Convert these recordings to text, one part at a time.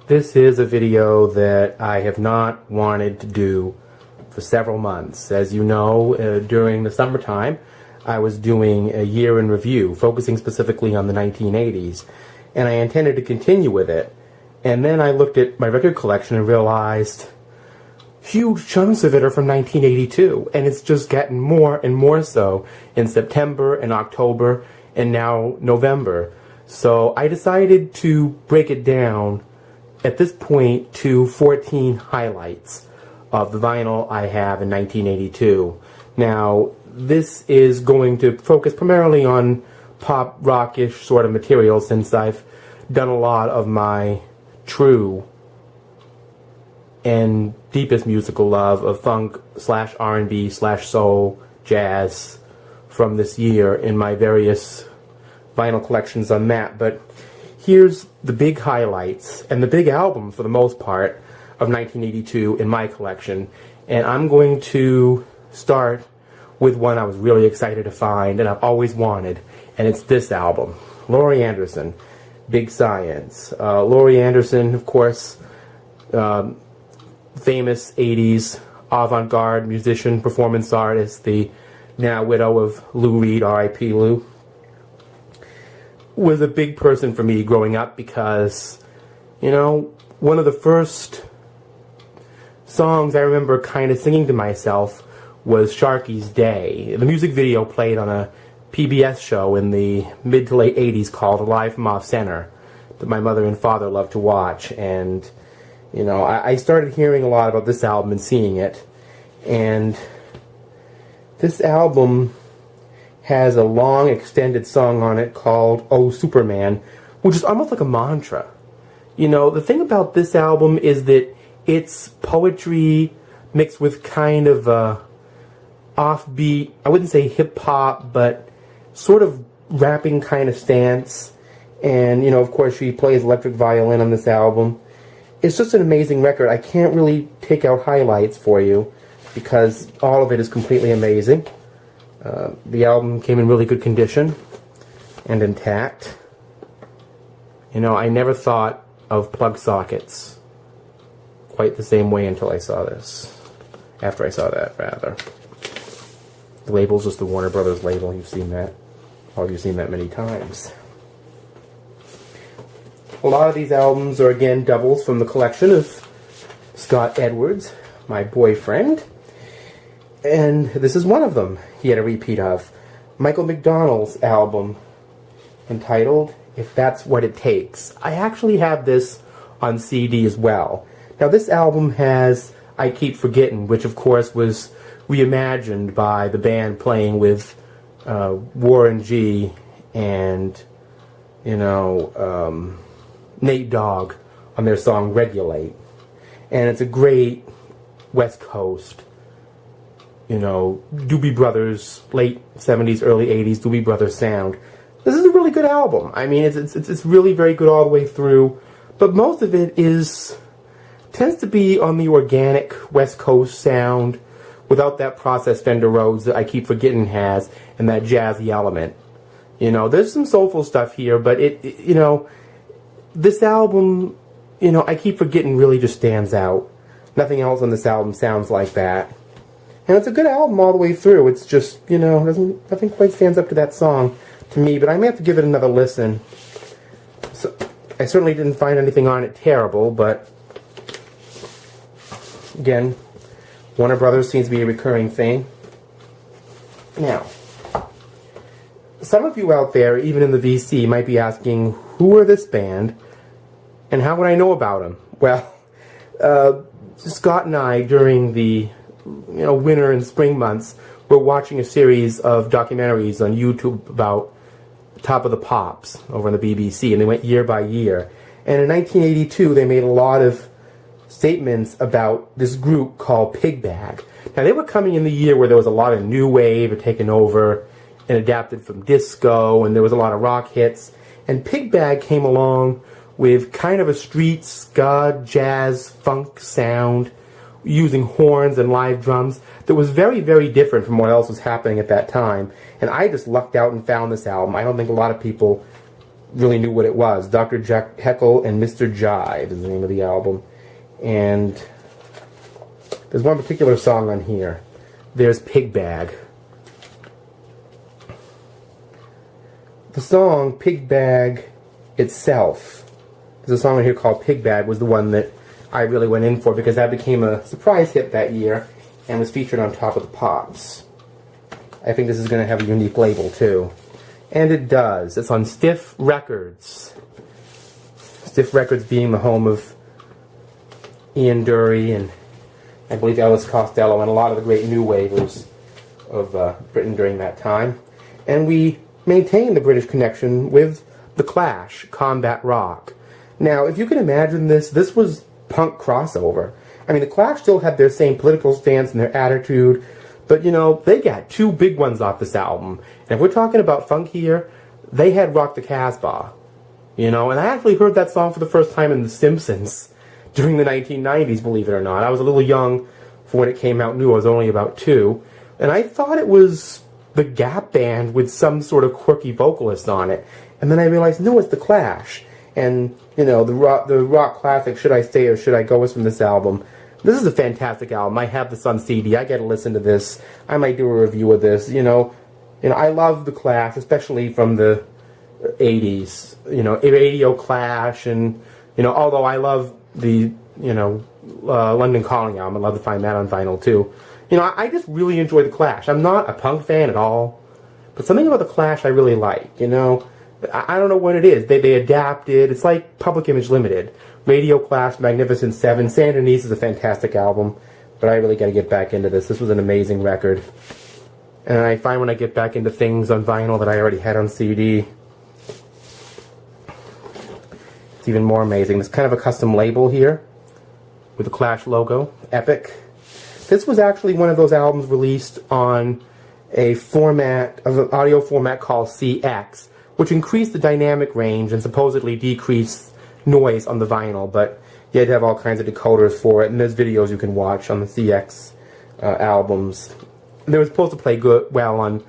This is a video that I have not wanted to do for several months. As you know, during the summertime, I was doing a year in review, focusing specifically on the 1980s, and I intended to continue with it. And then I looked at my record collection and realized huge chunks of it are from 1982, and it's just getting more and more so in September and October and now November. So I decided to break it down at this point to 14 highlights of the vinyl I have in 1982. Now, this is going to focus primarily on pop rockish sort of material, since I've done a lot of my true and deepest musical love of funk slash R&B slash soul jazz from this year in my various vinyl collections on that. But here's the big highlights and the big album, for the most part, of 1982 in my collection. And I'm going to start with one I was really excited to find and I've always wanted, and it's this album, Laurie Anderson, Big Science. Laurie Anderson, of course, famous 80s avant-garde musician, performance artist, the now widow of Lou Reed, R.I.P. Lou, was a big person for me growing up because, you know, one of the first songs I remember kind of singing to myself was Sharky's Day. The music video played on a PBS show in the mid to late 80s called Live from Off Center that my mother and father loved to watch. And, you know, I started hearing a lot about this album and seeing it. And this album has a long extended song on it called Oh Superman, which is almost like a mantra. You know, the thing about this album is that it's poetry mixed with kind of a offbeat, I wouldn't say hip-hop, but sort of rapping kind of stance. And, you know, of course, she plays electric violin on this album. It's just an amazing record. I can't really take out highlights for you because all of it is completely amazing. The album came in really good condition and intact. You know, I never thought of plug sockets quite the same way until I saw this. After I saw that, rather. The label's just the Warner Brothers label. You've seen that. Oh, you've seen that many times. A lot of these albums are, again, doubles from the collection of Scott Edwards, my boyfriend. And this is one of them he had a repeat of. Michael McDonald's album entitled If That's What It Takes. I actually have this on CD as well. Now, this album has I Keep Forgetting, which, of course, was reimagined by the band playing with Warren G and, you know, Nate Dogg on their song Regulate. And it's a great West Coast, you know, Doobie Brothers, late 70s, early 80s Doobie Brothers sound. This is a really good album. I mean, it's really very good all the way through, but most of it tends to be on the organic West Coast sound without that processed Fender Rhodes that I Keep Forgetting has and that jazzy element. You know, there's some soulful stuff here, but you know, this album, you know, I Keep Forgetting really just stands out. Nothing else on this album sounds like that. And it's a good album all the way through. It's just, you know, nothing quite stands up to that song to me, but I may have to give it another listen. So, I certainly didn't find anything on it terrible, but again, Warner Brothers seems to be a recurring thing. Now, some of you out there, even in the VC, might be asking, who are this band, and how would I know about them? Well, Scott and I, during the winter and spring months, were watching a series of documentaries on YouTube about Top of the Pops over on the BBC, and they went year by year. And in 1982, they made a lot of statements about this group called Pig Bag. Now, they were coming in the year where there was a lot of new wave had taken over and adapted from disco, and there was a lot of rock hits. And Pig Bag came along with kind of a street ska, jazz, funk sound, using horns and live drums that was very, very different from what else was happening at that time. And I just lucked out and found this album. I don't think a lot of people really knew what it was. Dr. Jekyll and Mr. Jive is the name of the album. And there's one particular song on here. There's Pig Bag. The song Pig Bag itself, there's a song on here called Pig Bag, was the one that I really went in for because that became a surprise hit that year and was featured on Top of the Pops. I think this is going to have a unique label too. And it does. It's on Stiff Records. Stiff Records being the home of Ian Dury and I believe Elvis Costello and a lot of the great new wavers of Britain during that time. And we maintain the British connection with The Clash, Combat Rock. Now, if you can imagine this, this was punk crossover. I mean, The Clash still had their same political stance and their attitude, but, you know, they got two big ones off this album. And if we're talking about funk here, they had Rock the Casbah, you know, and I actually heard that song for the first time in The Simpsons during the 1990s, believe it or not. I was a little young for when it came out new. I was only about 2. And I thought it was the Gap Band with some sort of quirky vocalist on it. And then I realized, no, it's The Clash. And, you know, the rock classic, Should I Stay or Should I Go, is from this album. This is a fantastic album. I have this on CD. I get to listen to this. I might do a review of this. You know, I love The Clash, especially from the 80s. You know, Radio Clash, and, you know, although I love the, you know, London Calling album. I'd love to find that on vinyl, too. You know, I just really enjoy The Clash. I'm not a punk fan at all, but something about The Clash I really like, you know. I don't know what it is. They adapted. It's like Public Image Limited. Radio Clash, Magnificent Seven. Saint Denis is a fantastic album, but I really got to get back into this. This was an amazing record. And I find when I get back into things on vinyl that I already had on CD, it's even more amazing. There's kind of a custom label here with the Clash logo. Epic. This was actually one of those albums released on a format, of an audio format called CX, which increased the dynamic range and supposedly decreased noise on the vinyl, but you had to have all kinds of decoders for it, and there's videos you can watch on the CX albums. They were supposed to play well on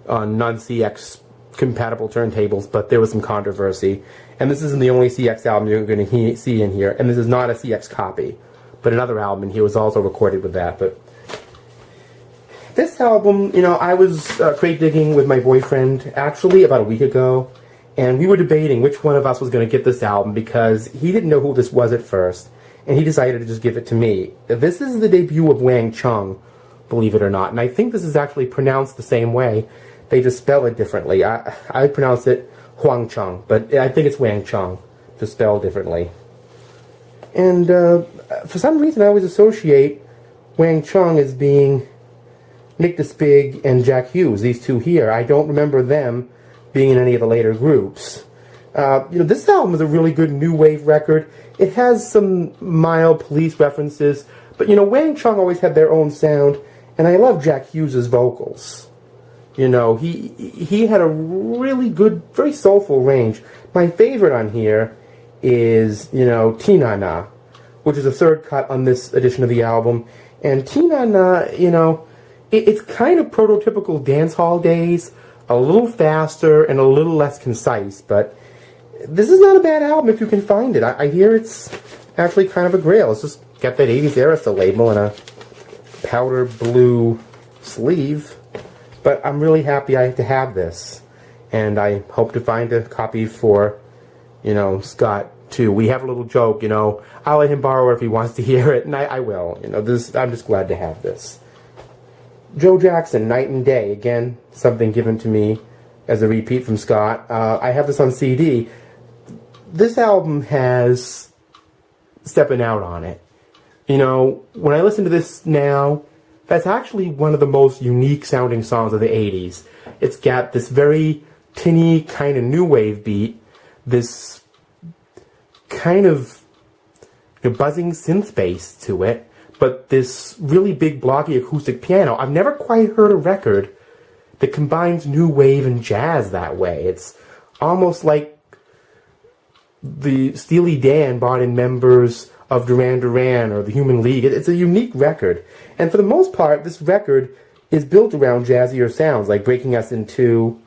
non-CX compatible turntables, but there was some controversy. And this isn't the only CX album you're going to see in here, and this is not a CX copy. But another album in here was also recorded with that. But this album, you know, I was crate digging with my boyfriend actually about a week ago, and we were debating which one of us was going to get this album because he didn't know who this was at first, and he decided to just give it to me. This is the debut of Wang Chung, believe it or not, and I think this is actually pronounced the same way. They just spell it differently. I pronounce it Huang Chung, but I think it's Wang Chung, just spelled differently. And for some reason I always associate Wang Chung as being Nick DeSpig and Jack Hughes, these two here. I don't remember them being in any of the later groups. You know, this album is a really good new wave record. It has some mild Police references, but you know, Wang Chung always had their own sound, and I love Jack Hughes' vocals. You know, he had a really good, very soulful range. My favorite on here is, you know, Tina Na, which is a third cut on this edition of the album. And Tina Na, you know, it's kind of prototypical dance hall days, a little faster and a little less concise, but this is not a bad album if you can find it. I hear it's actually kind of a grail. It's just got that 80s Arista label and a powder blue sleeve. But I'm really happy to have this, and I hope to find a copy for, you know, Scott too. We have a little joke, you know, I'll let him borrow it if he wants to hear it, and I will. You know, I'm just glad to have this. Joe Jackson, Night and Day, again, something given to me as a repeat from Scott. I have this on CD. This album has Steppin' Out on it. You know, when I listen to this now, that's actually one of the most unique sounding songs of the 80s. It's got this very tinny kind of new wave beat, this kind of, you know, buzzing synth bass to it, but this really big blocky acoustic piano. I've never quite heard a record that combines new wave and jazz that way. It's almost like the Steely Dan brought in members of Duran Duran or the Human League. It's a unique record. And for the most part, this record is built around jazzier sounds, like Breaking Us in Two,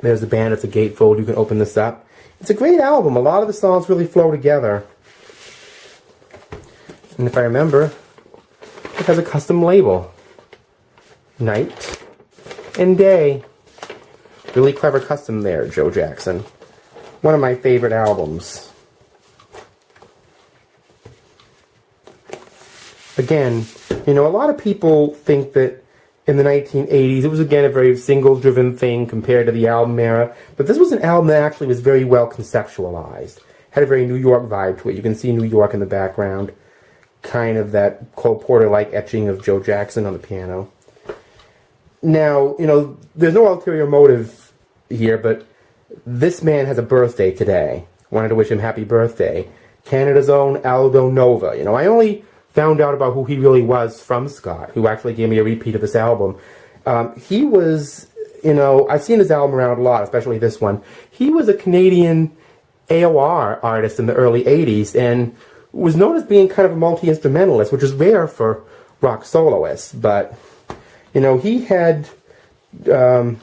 There's the band. It's a gatefold. You can open this up. It's a great album. A lot of the songs really flow together. And if I remember, it has a custom label. Night and Day. Really clever custom there, Joe Jackson. One of my favorite albums. Again, you know, a lot of people think that in the 1980s, it was again a very single-driven thing compared to the album era. But this was an album that actually was very well conceptualized. Had a very New York vibe to it. You can see New York in the background. Kind of that Cole Porter-like etching of Joe Jackson on the piano. Now, you know, there's no ulterior motive here, but this man has a birthday today. Wanted to wish him happy birthday. Canada's own Aldo Nova. You know, I only found out about who he really was from Scott, who actually gave me a repeat of this album. He was, you know, I've seen his album around a lot, especially this one. He was a Canadian AOR artist in the early 80s and was known as being kind of a multi-instrumentalist, which is rare for rock soloists. But, you know, he had two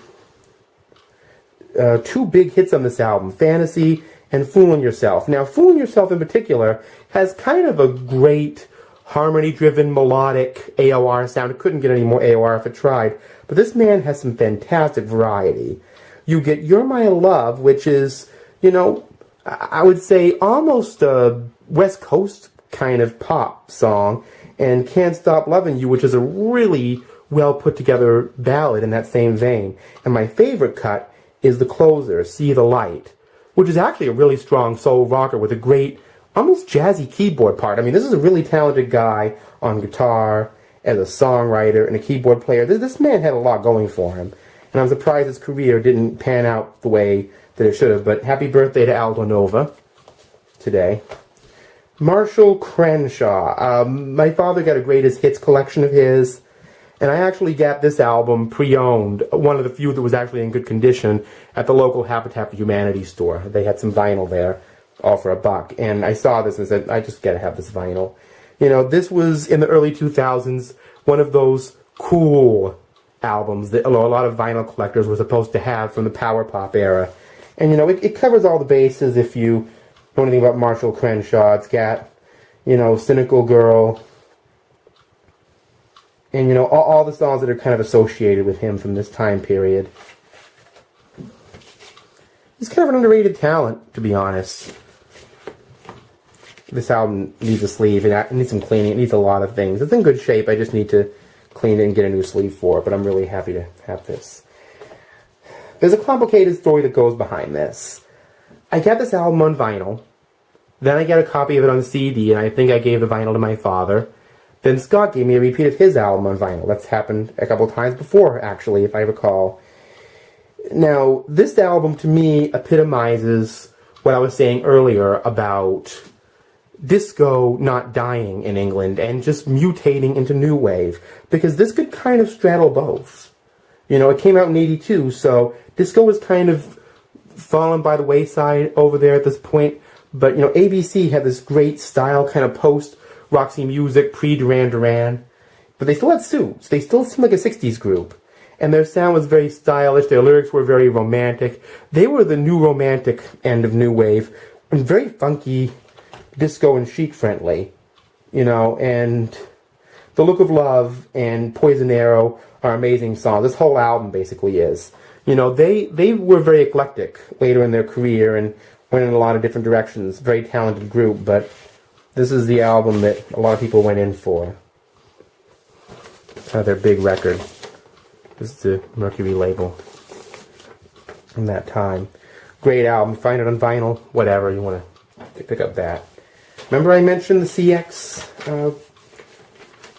big hits on this album, Fantasy and Foolin' Yourself. Now, Foolin' Yourself in particular has kind of a great harmony-driven, melodic AOR sound. It couldn't get any more AOR if it tried. But this man has some fantastic variety. You get You're My Love, which is, you know, I would say almost a West Coast kind of pop song, and Can't Stop Loving You, which is a really well-put-together ballad in that same vein. And my favorite cut is the closer, See the Light, which is actually a really strong soul rocker with a great, almost jazzy keyboard part. I mean, this is a really talented guy on guitar, as a songwriter, and a keyboard player. This man had a lot going for him, and I'm surprised his career didn't pan out the way that it should have. But happy birthday to Aldo Nova today. Marshall Crenshaw. My father got a greatest hits collection of his, and I actually got this album pre-owned, one of the few that was actually in good condition, at the local Habitat for Humanity store. They had some vinyl there, all for $1, and I saw this and said, I just gotta have this vinyl. You know, this was, in the early 2000s, one of those cool albums that a lot of vinyl collectors were supposed to have from the power pop era. And, you know, it covers all the bases if you know anything about Marshall Crenshaw. It's got, you know, Cynical Girl, and, you know, all the songs that are kind of associated with him from this time period. He's kind of an underrated talent, to be honest. This album needs a sleeve. It needs some cleaning. It needs a lot of things. It's in good shape. I just need to clean it and get a new sleeve for it, but I'm really happy to have this. There's a complicated story that goes behind this. I got this album on vinyl. Then I got a copy of it on CD, and I think I gave the vinyl to my father. Then Scott gave me a repeat of his album on vinyl. That's happened a couple times before, actually, if I recall. Now, this album, to me, epitomizes what I was saying earlier about disco not dying in England and just mutating into new wave. Because this could kind of straddle both. You know, it came out in '82, so disco was kind of fallen by the wayside over there at this point. But, you know, ABC had this great style, kind of post-Roxy Music, pre-Duran Duran. But they still had suits. They still seemed like a 60s group. And their sound was very stylish. Their lyrics were very romantic. They were the new romantic end of new wave. And very funky, disco and chic friendly. You know, and The Look of Love and Poison Arrow are amazing songs. This whole album basically is. You know, they were very eclectic later in their career and went in a lot of different directions. Very talented group, but this is the album that a lot of people went in for. Their big record. This is the Mercury label from that time. Great album. Find it on vinyl, whatever. You want to pick up that. Remember I mentioned the CX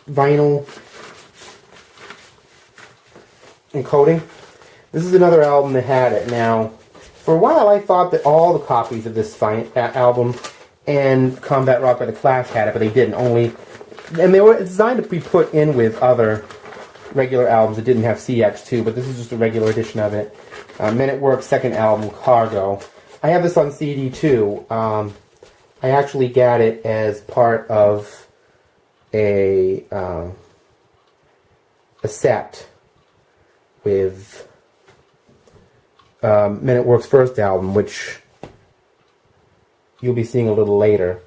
vinyl encoding? This is another album that had it. Now, for a while I thought that all the copies of this album and Combat Rock by the Clash had it, but they didn't. And they were designed to be put in with other regular albums that didn't have CX2, but this is just a regular edition of it. Men at Work's second album, Cargo. I have this on CD too. I actually got it as part of a set with Men at Work's first album, which you'll be seeing a little later.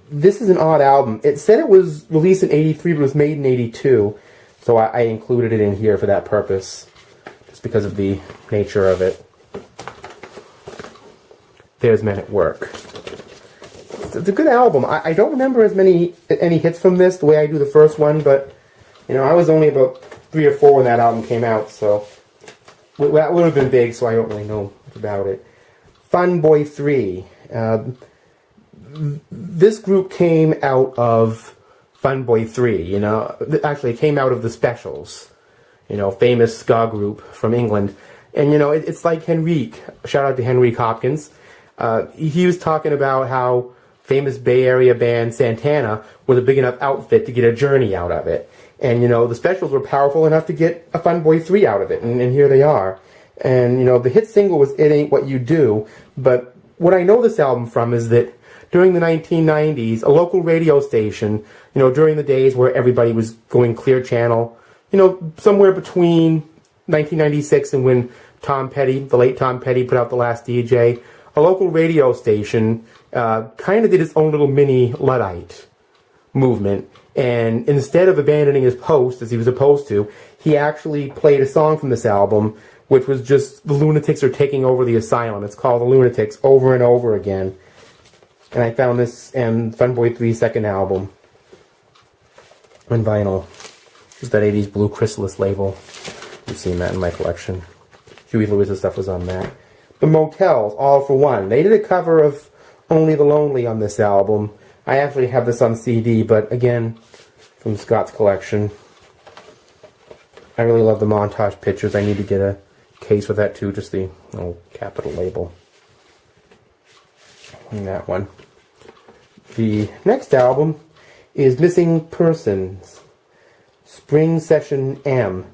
This is an odd album. It said it was released in 83, but it was made in 82, so I included it in here for that purpose, just because of the nature of it. There's Men at Work. It's a good album. I don't remember any hits from this the way I do the first one, but I was only about 3 or 4 when that album came out, so that would have been big, so I don't really know much about it. Fun Boy 3. This group came out of Fun Boy 3, Actually, it came out of the Specials, famous ska group from England. And, it's like Henrique. Shout out to Henrique Hopkins. He was talking about how famous Bay Area band Santana was a big enough outfit to get a Journey out of it. And, the Specials were powerful enough to get a Fun Boy 3 out of it. And here they are. And, the hit single was It Ain't What You Do. But what I know this album from is that during the 1990s, a local radio station, during the days where everybody was going clear channel, somewhere between 1996 and when Tom Petty, the late Tom Petty, put out The Last DJ, a local radio station kind of did its own little mini Luddite movement. And instead of abandoning his post, as he was supposed to, he actually played a song from this album, which was just The Lunatics Are Taking Over the Asylum. It's called The Lunatics, over and over again. And I found this in Fun Boy 3's second album on vinyl. Just that 80s Blue Chrysalis label. You've seen that in my collection. Huey Lewis's stuff was on that. The Motels, All for One. They did a cover of Only the Lonely on this album. I actually have this on CD, but again, from Scott's collection. I really love the montage pictures. I need to get a case with that too, just the capital label. And that one. The next album is Missing Persons, Spring Session M.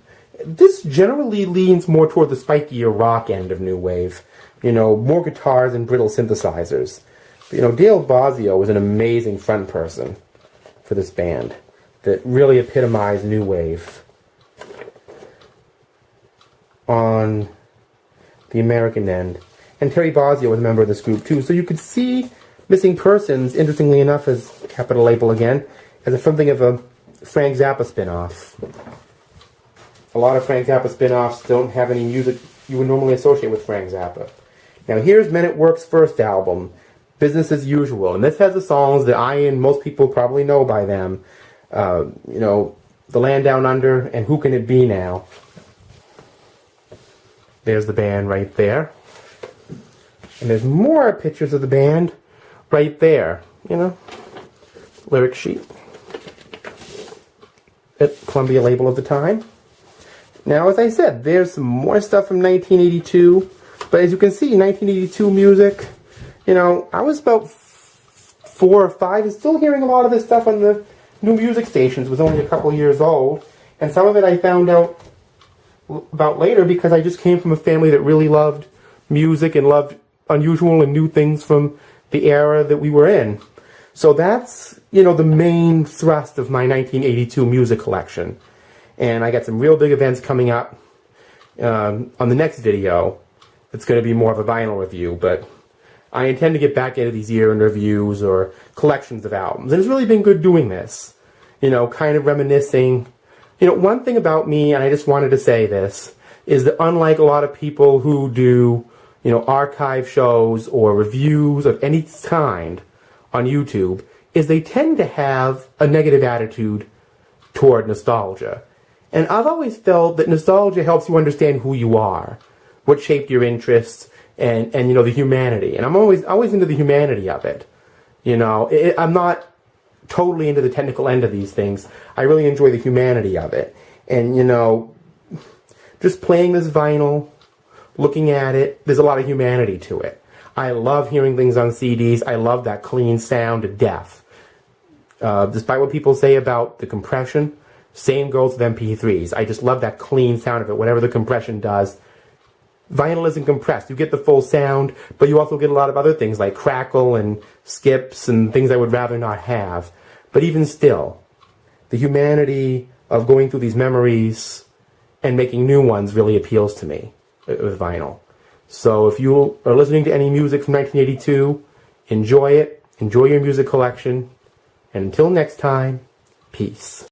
This generally leans more toward the spikier rock end of New Wave. More guitars and brittle synthesizers. But, Dale Bozzio was an amazing front person for this band that really epitomized New Wave on the American end. And Terry Bozzio was a member of this group too, so you could see Missing Persons, interestingly enough, as capital label again, as something of a Frank Zappa spin-off. A lot of Frank Zappa spin-offs don't have any music you would normally associate with Frank Zappa. Now here's Men at Work's first album, Business as Usual, and this has the songs that I and most people probably know by them. The Land Down Under and Who Can It Be Now. There's the band right there. And there's more pictures of the band right there, lyric sheet at Columbia label of the time. Now, as I said, there's some more stuff from 1982, but as you can see, 1982 music, I was about 4 or 5 and still hearing a lot of this stuff on the new music stations. It was only a couple years old, and some of it I found out about later because I just came from a family that really loved music and loved unusual and new things from the era that we were in. So that's, the main thrust of my 1982 music collection. And I got some real big events coming up on the next video. It's going to be more of a vinyl review, but I intend to get back into these year-end reviews or collections of albums. And it's really been good doing this, kind of reminiscing. One thing about me, and I just wanted to say this, is that unlike a lot of people who do archive shows or reviews of any kind on YouTube, is they tend to have a negative attitude toward nostalgia. And I've always felt that nostalgia helps you understand who you are, what shaped your interests, and the humanity. And I'm always into the humanity of it. I'm not totally into the technical end of these things. I really enjoy the humanity of it. And, just playing this vinyl, looking at it, there's a lot of humanity to it. I love hearing things on CDs. I love that clean sound to death. Despite what people say about the compression, same goes with MP3s. I just love that clean sound of it, whatever the compression does. Vinyl isn't compressed. You get the full sound, but you also get a lot of other things like crackle and skips and things I would rather not have. But even still, the humanity of going through these memories and making new ones really appeals to me. with vinyl. So if you are listening to any music from 1982, enjoy it. Enjoy your music collection. And until next time, peace.